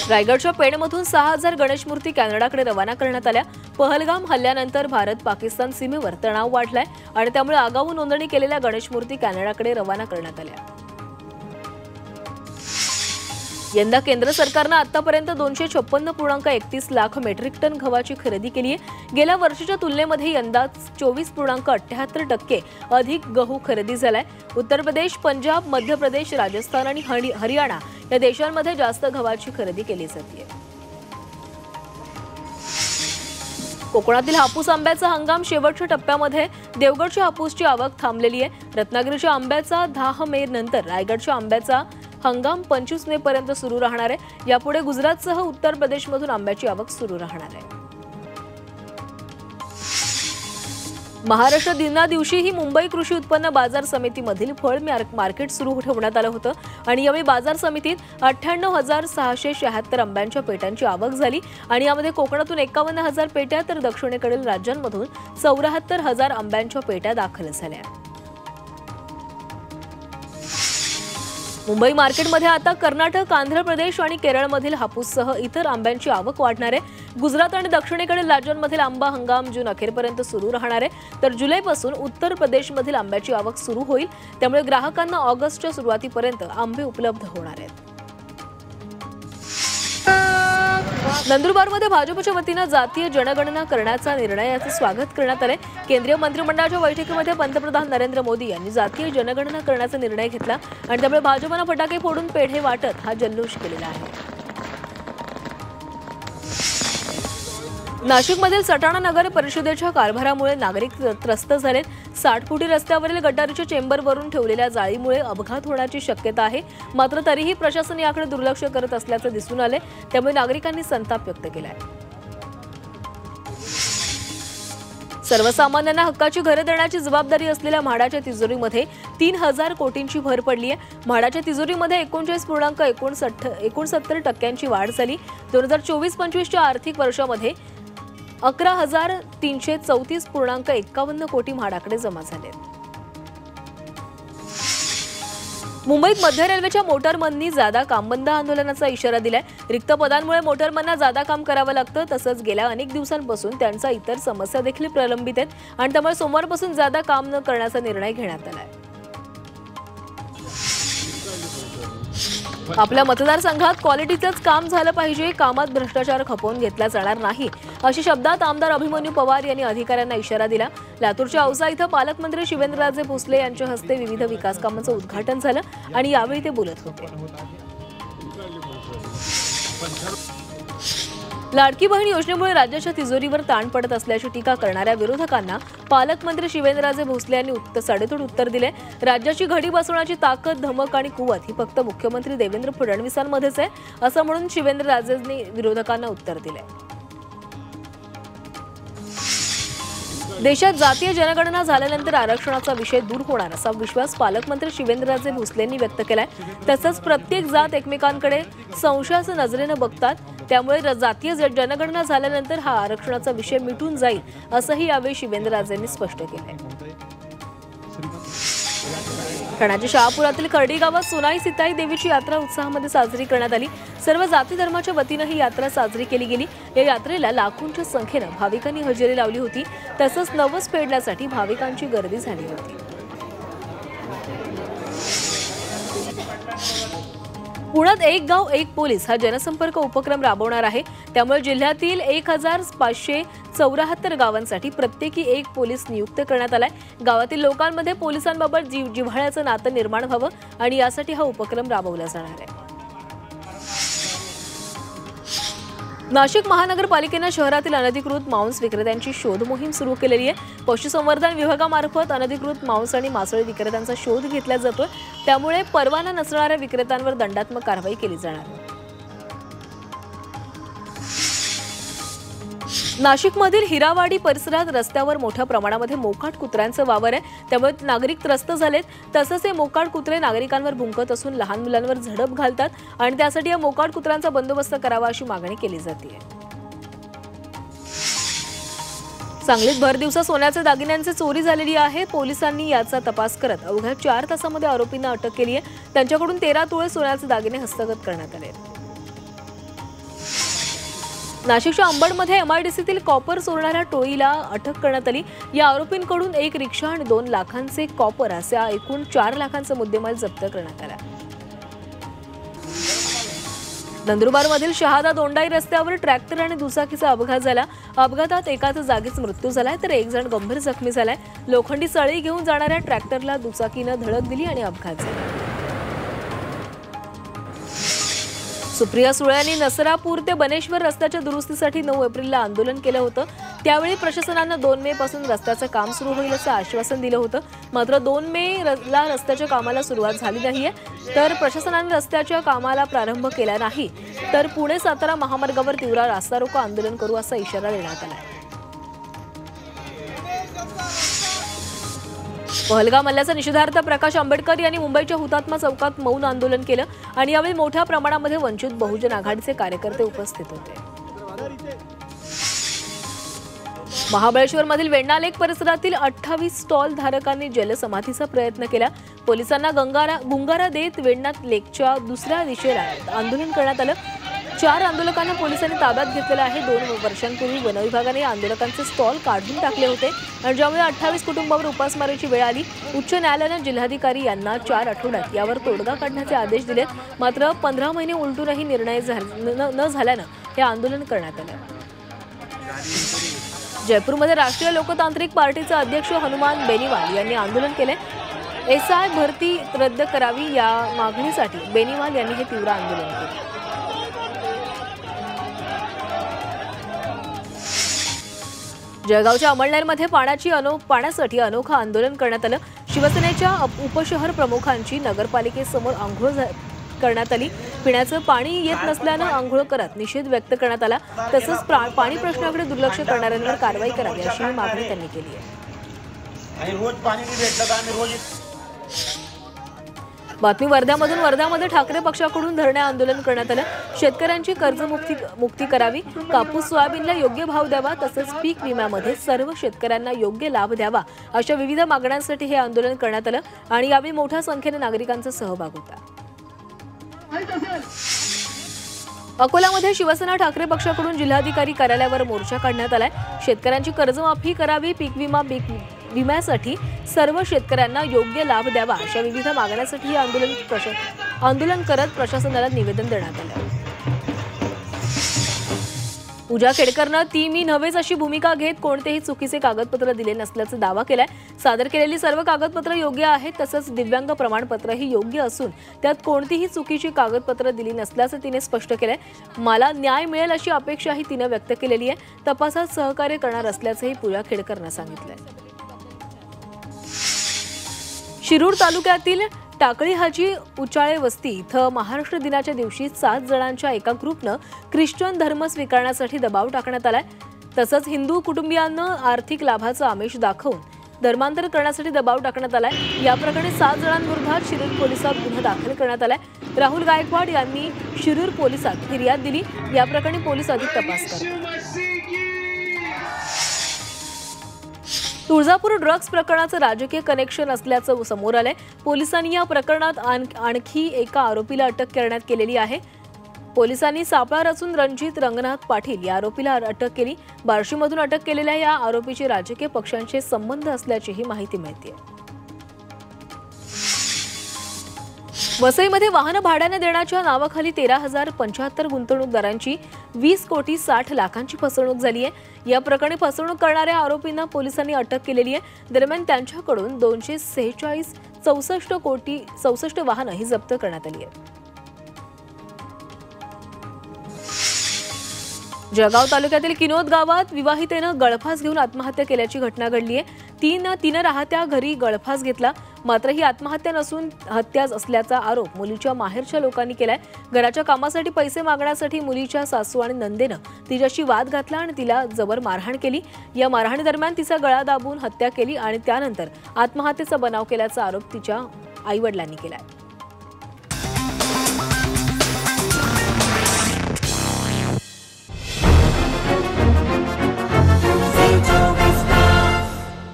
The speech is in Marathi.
रायगडच्या पेणमधून 6000 गणेश मूर्ती कॅनडाकडे रवाना करण्यात आल्या। पहलगाम हल्ल्यानंतर भारत पाकिस्तान सीमेवर तणाव वाढलाय आणि त्यामुळे आगाऊ नोंदणी केलेल्या गणेश मूर्ती कॅनडाकडे रवाना करण्यात आल्या। यंदा केंद्र सरकारने आतापर्यंत 256.31 लाख मेट्रिक टन गव्हाची खरेदी केली आहे। गेल्या वर्षीच्या तुलनेमध्ये यंदा 24.78% अधिक गहू खरेदी झालाय। उत्तर प्रदेश, पंजाब, मध्य प्रदेश, राजस्थान आणि हरियाणा या देशांमध्ये जास्त गव्हाची खरेदी केली जाते। कोकणातील हापूस आंब्याचा हंगाम शेवटच्या टप्प्यामध्ये देवगडच्या हापूसची आवक थांबलेली आहे। रत्नागिरीच्या आंब्याचा 10 मे नंतर रायगडच्या आंब्याचा हंगाम 25 मे पर्यंत सुरू राहणार आहे। यापुढे गुजरातसह उत्तर प्रदेशमधून आंब्याची आवक सुरू राहणार आहे। महाराष्ट्र दिना दिवशीही मुंबई कृषी उत्पन्न बाजार समितीमधील फळ मार्केट सुरू ठेवण्यात आलं होतं आणि यावेळी बाजार समितीत 98,676 आंब्यांच्या पेट्यांची आवक झाली आणि यामध्ये कोकणातून 51,000 पेट्या तर दक्षिणेकडील राज्यांमधून 74,000 आंब्यांच्या पेट्या दाखल झाल्या। मुंबई मार्केटमध्ये आता कर्नाटक, आंध्र प्रदेश आणि केरळमधील हापूससह इतर आंब्यांची आवक वाढणार आहे। गुजरात आणि दक्षिणेकडील राज्यांमधील आंबा हंगाम जून अखेरपर्यंत सुरू राहणार आहे, तर जुलैपासून उत्तर प्रदेशमधील आंब्याची आवक सुरू होईल। त्यामुळे ग्राहकांना ऑगस्टच्या सुरुवातीपर्यंत आंबे उपलब्ध होणार आहेत। नंदुरबारमध्ये भाजपच्या वतीने जातीय जनगणना करण्याचा निर्णयाचे स्वागत करण्यात आले। केंद्रीय मंत्रिमंडळाच्या बैठकीमध्ये पंतप्रधान नरेंद्र मोदी यांनी जातीय जनगणना करण्याचा निर्णय घेतला आणि त्यामुळे भाजपने फटाके फोडून पेढे वाटत हा जल्लोष केलेला आहे। नाशिकमधील सटाणा नगर परिषदेच्या कारभारामुळे नागरिक त्रस्त झालेत। 60 फुटी रस्त्यावरील गटारीच्या चेंबरवरून ठेवलेल्या जाळीमुळे अपघात होण्याची शक्यता आहे, मात्र तरीही प्रशासन याकडे दुर्लक्ष करत असल्याचे दिसून आले। त्यामुळे नागरिकांनी संताप व्यक्त केला आहे। सर्वसामान्यांना हक्काची घरे देण्याची जबाबदारी असलेल्या म्हाडाच्या तिजोरीमध्ये 3000 कोटींची भर पडली आहे। म्हाडाच्या तिजोरीमध्ये 39.69% वाढ झाली। 2024-25च्या आर्थिक वर्षामध्ये 11,334.51 कोटी म्हाडाकडे जमा झाले। मुंबईत मध्य रेल्वेच्या मोटरमननी जादा कामबंद आंदोलनाचा इशारा दिलाय। रिक्त पदांमुळे मोटरमनना जादा काम करावं लागतं, तसंच गेल्या अनेक दिवसांपासून त्यांचा इतर समस्या देखील प्रलंबित आहेत आणि त्यामुळे सोमवारपासून जादा काम न करण्याचा निर्णय घेण्यात आलाय। आपल्या मतदारसंघात क्वालिटीचंच काम झालं पाहिजे, कामात भ्रष्टाचार खपवून घेतला जाणार नाही, अशा शब्दात आमदार अभिमन्यू पवार यांनी अधिकाऱ्यांना इशारा दिला। लातूरच्या औसा इथं पालकमंत्री शिवेंद्रराजे भोसले यांच्या हस्ते विविध विकास कामांचं उद्घाटन झालं आणि यावेळी ते बोलत होते। लाडकी बहीण योजनेमुळे राज्याच्या तिजोरीवर ताण पडत असल्याची टीका करणाऱ्या विरोधकांना पालकमंत्री शिवेंद्रराजे भोसले यांनी सडेतोड उत्तर दिले। राज्याची घडी बसवण्याची ताकद, धमक आणि कुवत ही फक्त मुख्यमंत्री देवेंद्र फडणवीसांमध्येच आहे, असं म्हणून शिवेंद्रराजेंनी विरोधकांना उत्तर दिले। देशात जातीय जनगणना झाल्यानंतर आरक्षणाचा विषय दूर होणार असा विश्वास पालकमंत्री शिवेंद्रराजे भोसले यांनी व्यक्त केलाय। तसंच प्रत्येक जात एकमेकांकडे संशयाच्या नजरेने बघतात, त्यामुळे जातीय जनगणना झाल्यानंतर हा आरक्षणाचा विषय मिटून जाईल, असंही यावेळी शिवेंद्रराजेंनी स्पष्ट केलंय। ठाण्याच्या शहापुरातील खर्डी गावात सोनाई सीताई देवीची यात्रा उत्साहामध्ये साजरी करण्यात आली। सर्व जाती धर्माच्या वतीने ही यात्रा साजरी केली गेली। या यात्रेला लाखोंच्या संख्येने भाविकांनी हजेरी लावली होती, तसंच नवस फेडण्यासाठी भाविकांची गर्दी झाली होती। पुण्यात एक गाव एक पोलीस हा जनसंपर्क उपक्रम राबवणार आहे। त्यामुळे जिल्ह्यातील 1574 गावांसाठी प्रत्येकी एक पोलीस नियुक्त करण्यात आलाय। गावातील लोकांमध्ये पोलिसांबाबत जिव्हाळ्याचं नातं निर्माण व्हावं आणि यासाठी हा उपक्रम राबवला जाणार आहे। नाशिक महानगरपालिकेने शहरातील अनधिकृत मांस विक्रेत्यांची शोध मोहीम सुरू केलेली आहे। पशुसंवर्धन विभागामार्फत अनधिकृत मांस आणि मासळी विक्रेत्यांचा शोध घेतला जातोय, त्यामुळे परवाना नसणाऱ्या विक्रेत्यांवर दंडात्मक कारवाई केली जाणार आहे। नाशिकमधील हिरावाडी परिसरात रस्त्यावर मोठ्या प्रमाणामध्ये मोकाट कुत्र्यांचा वावर आहे, त्यामुळे नागरिक त्रस्त झालेत। तसंच हे मोकाट कुत्रे नागरिकांवर भुंकत असून लहान मुलांवर झडप घालतात आणि त्यासाठी या मोकाट कुत्र्यांचा बंदोबस्त करावा अशी मागणी केली जाते। सांगलीत भर दिवसा सोन्याच्या दागिन्यांची चोरी झालेली आहे। पोलिसांनी याचा तपास करत अवघ्या 4 तासांमध्ये आरोपींना अटक केली आहे। त्यांच्याकडून 13 तोळे सोन्याचे दागिने हस्तगत करण्यात आले। नाशिकच्या अंबडमध्ये MIDCतील कॉपर चोरणाऱ्या टोळीला अटक करण्यात आली। या आरोपींकडून एक रिक्षा आणि 2 लाखांचे कॉपर असा एकूण 4 लाखांचा मुद्देमाल जप्त करण्यात आला। नंदुरबारमधील शहादा दोंडाई रस्त्यावर ट्रॅक्टर आणि दुचाकीचा अपघात झाला। अपघातात एकाचा जागीच मृत्यू झालाय तर एक जण गंभीर जखमी झालाय। लोखंडी सळई घेऊन जाणाऱ्या ट्रॅक्टरला दुचाकीनं धडक दिली आणि अपघात झाला। सुप्रिया सुळे यांनी नसरापूर ते बनेश्वर रस्त्याच्या दुरुस्तीसाठी 9 एप्रिलला आंदोलन केलं होतं। त्यावेळी प्रशासनानं 2 मे पासून रस्त्याचं काम सुरू होईल असं आश्वासन दिलं होतं। मात्र 2 मे ला रस्त्याच्या कामाला सुरुवात झाली नाहीये, तर प्रशासनाने रस्त्याच्या कामाला प्रारंभ केला नाही तर पुणे सातारा महामार्गावर तीव्र रास्ता रोको आंदोलन करू असा इशारा देण्यात आला आहे। पहलगाम हल्ल्याचा निषेधार्थ प्रकाश आंबेडकर यांनी मुंबईच्या हुतात्मा चौकात मौन आंदोलन केलं आणि यावेळी मोठ्या प्रमाणामध्ये वंचित बहुजन आघाडीचे कार्यकर्ते उपस्थित होते। महाबळेश्वरमधील वेण्णा लेक परिसरातील 28 स्टॉल धारकांनी जलसमाधीचा प्रयत्न केला। पोलिसांना गुंगारा देत वेण्णा लेकच्या दुसऱ्या दिशेला आंदोलन करण्यात आलं। 4 आंदोलकांना पोलिसांनी ताब्यात घेतलेलं आहे। 2 वर्षांपूर्वी वन विभागाने आंदोलकांचे स्टॉल काढून टाकले होते आणि ज्यामुळे 28 कुटुंबावर उपासमारीची वेळ आली। उच्च न्यायालयाने जिल्हाधिकारी यांना 4 आठवड्यात यावर तोडगा काढण्याचे आदेश दिलेत। मात्र 15 महिने उलटूनही निर्णय न झाल्यानं हे आंदोलन करण्यात आलं। जयपूरमध्ये राष्ट्रीय लोकतांत्रिक पार्टीचे अध्यक्ष हनुमान बेनीवाल यांनी आंदोलन केले। SI भरती रद्द करावी या मागणीसाठी बेनीवाल यांनी हे तीव्र आंदोलन केले। जळगावच्या अमळनेरमध्ये पाण्यासाठी अनोखं आंदोलन करण्यात आलं। शिवसेनेच्या उपशहर प्रमुखांची नगरपालिकेसमोर आंघोळ करण्यात आली। पिण्याचं पाणी येत नसल्यानं आंघोळ करत निषेध व्यक्त करण्यात आला। तसंच पाणी प्रश्नाकडे दुर्लक्ष करणाऱ्यांवर कारवाई करावी अशी मागणी त्यांनी केली आहे। बातमी वर्ध्यामध्ये ठाकरे पक्षाकडून धरणे आंदोलन करण्यात आलं। शेतकऱ्यांची कर्जमुक्ती करावी, कापूस सोयाबीनला योग्य भाव द्यावा, तसंच पीक विम्यामध्ये सर्व शेतकऱ्यांना योग्य लाभ द्यावा अशा विविध मागण्यांसाठी हे आंदोलन करण्यात आलं आणि यावेळी मोठ्या संख्येने नागरिकांचा सहभाग होता। अकोल्यामध्ये शिवसेना ठाकरे पक्षाकडून जिल्हाधिकारी कार्यालयावर मोर्चा काढण्यात आलाय। शेतकऱ्यांची कर्जमाफी करावी, पीक विम्यासाठी सर्व शेतकऱ्यांना योग्य लाभ द्यावा अशा विविध मागण्यांसाठी हे आंदोलन करत प्रशासनाला निवेदन देण्यात आलं। पूजा खेडकरनं ती मी नव्हेच अशी भूमिका घेत कोणतेही चुकीचे कागदपत्र दिले नसल्याचा दावा केलाय। सादर केलेली सर्व कागदपत्र योग्य आहेत, तसंच दिव्यांग प्रमाणपत्रही योग्य असून त्यात कोणतीही चुकीची कागदपत्र दिली नसल्याचं तिने स्पष्ट केलंय। मला न्याय मिळेल अशी अपेक्षाही तिने व्यक्त केलेली आहे। तपासात सहकार्य करणार असल्याचंही पूजा खेडकरनं सांगितलंय। शिरूर तालुक्यातील टाकळी हाजी उचाळे वस्ती इथं महाराष्ट्र दिनाच्या दिवशी 7 जणांच्या एका ग्रुपनं ख्रिश्चन धर्म स्वीकारण्यासाठी दबाव टाकण्यात आलाय। तसंच हिंदू कुटुंबियांना आर्थिक लाभाचं आमिष दाखवून धर्मांतर करण्यासाठी दबाव टाकण्यात आलाय। या प्रकरणी 7 जणांविरोधात शिरूर पोलिसात गुन्हा दाखल करण्यात आलाय। राहुल गायकवाड यांनी शिरूर पोलिसात फिर्याद दिली। या प्रकरणी पोलीस अधिक तपास करतात। तुळजापूर ड्रग्ज प्रकरणाचं राजकीय कनेक्शन असल्याचं समोर आलंय। पोलिसांनी या प्रकरणात आणखी एका आरोपीला अटक करण्यात केलेली आहे। पोलिसांनी सापळा रचून रणजित रंगनाथ पाटील या आरोपीला अटक केली। बार्शीमधून अटक केलेल्या या आरोपीचे राजकीय पक्षांचे संबंध असल्याचीही माहिती मिळते। वसईमध्ये वाहन भाड्याने देण्याच्या नावाखाली 13,075 गुंतवणूकदारांची 20 कोटी 60 लाखांची फसवणूक झाली आहे। या प्रकरणी फसवणूक करणाऱ्या आरोपींना पोलिसांनी अटक केलेली आहे। दरम्यान त्यांच्याकडून 264 वाहनं जप्त करण्यात आली आहेत। जळगाव तालुक्यातील किनोद गावात विवाहितेनं गळफास घेऊन आत्महत्या केल्याची घटना घडली आहे। तिनं राहत्या घरी गळफास घेतला, मात्र ही आत्महत्या नसून हत्याच असल्याचा आरोप मुलीच्या माहेरच्या लोकांनी केलाय। घराच्या कामासाठी पैसे मागण्यासाठी मुलीच्या सासू आणि नंदेनं तिच्याशी वाद घातला आणि तिला जबर मारहाण केली। या मारहाणीदरम्यान तिचा गळा दाबून हत्या केली आणि त्यानंतर आत्महत्येचा बनाव केल्याचा आरोप तिच्या आईवडिलांनी केलाय।